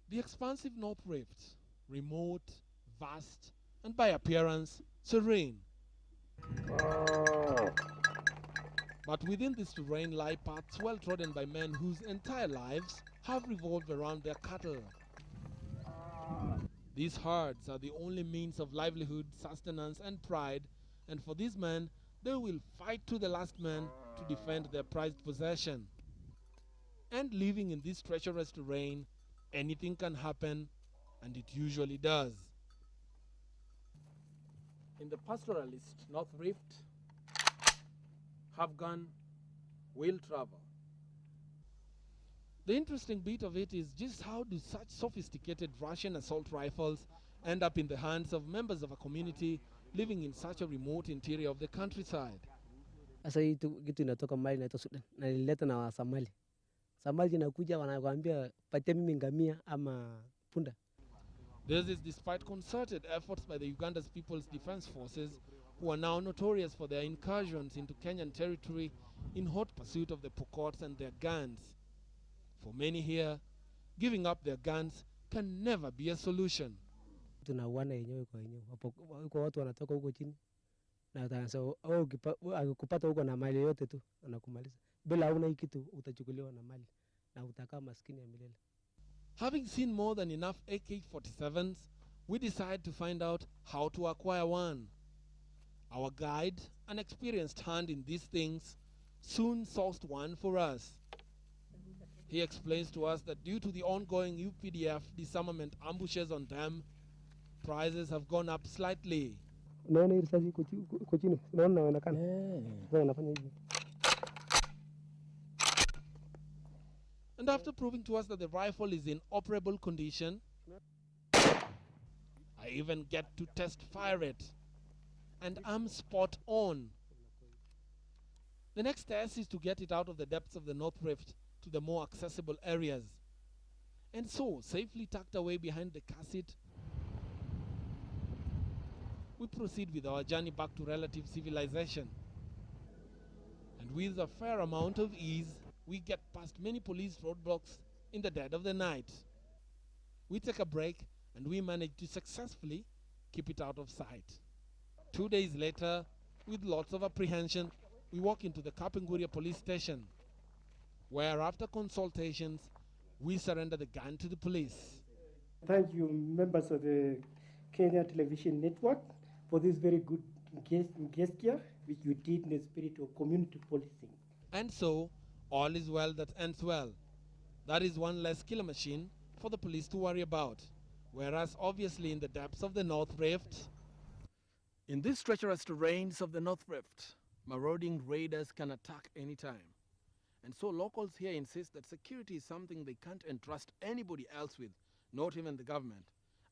The expansive North Rift, remote, vast, and by appearance, serene. But within this terrain lie paths well trodden by men whose entire lives have revolved around their cattle. These herds are the only means of livelihood, sustenance, and pride, and for these men, they will fight to the last man to defend their prized possession. And living in this treacherous terrain, anything can happen, and it usually does. In the pastoralist North Rift, have gun, will travel. The interesting bit of it is just how do such sophisticated Russian assault rifles end up in the hands of members of a community living in such a remote interior of the countryside? Sasa hii kitu inatoka Mali inaitwa Sudan na ilileta na Wasomali. Somali inakuja wanakuambia patia mimi ngamia ama punda. This is despite concerted efforts by the Uganda's People's Defense Forces, who are now notorious for their incursions into Kenyan territory in hot pursuit of the Pokots and their guns. For many here, giving up their guns can never be a solution. Tunauana yenyewe kwa yenyewe. Huko watu wanatoka huko chini na utanasema akikupata huko na mali yote tu anakumaliza. Bila hauna hii kitu utachukuliwa na mali na utakaa maskini ya milele. Having seen more than enough AK-47s, we decide to find out how to acquire one. Our guide, an experienced hand in these things, soon sourced one for us. He explains to us that due to the ongoing UPDF disarmament ambushes on them, prices have gone up slightly. Unaona hii risasi iko chini, unaona inaonekana. Sasa anafanya hivi. And after proving to us that the rifle is in operable condition, I even get to test fire it. And I'm spot on. The next test is to get it out of the depths of the North Rift to the more accessible areas. And so, safely tucked away behind the cassette, we proceed with our journey back to relative civilization. And with a fair amount of ease, we get past many police roadblocks in the dead of the night. We take a break and we manage to successfully keep it out of sight. 2 days later, with lots of apprehension, we walk into the Kapenguria police station, where after consultations, we surrender the gun to the police. Thank you, members of the Kenya Television Network, for this very good gesture which you did in the spirit of community policing. And so, all is well that ends well. That is one less killer machine for the police to worry about. Whereas obviously in the depths of the North Rift, in these treacherous terrains of the North Rift, marauding raiders can attack anytime. And so locals here insist that security is something they can't entrust anybody else with, not even the government.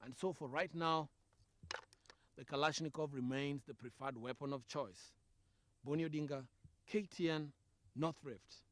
And so for right now, the Kalashnikov remains the preferred weapon of choice. Boni Odinga, KTN, North Rift.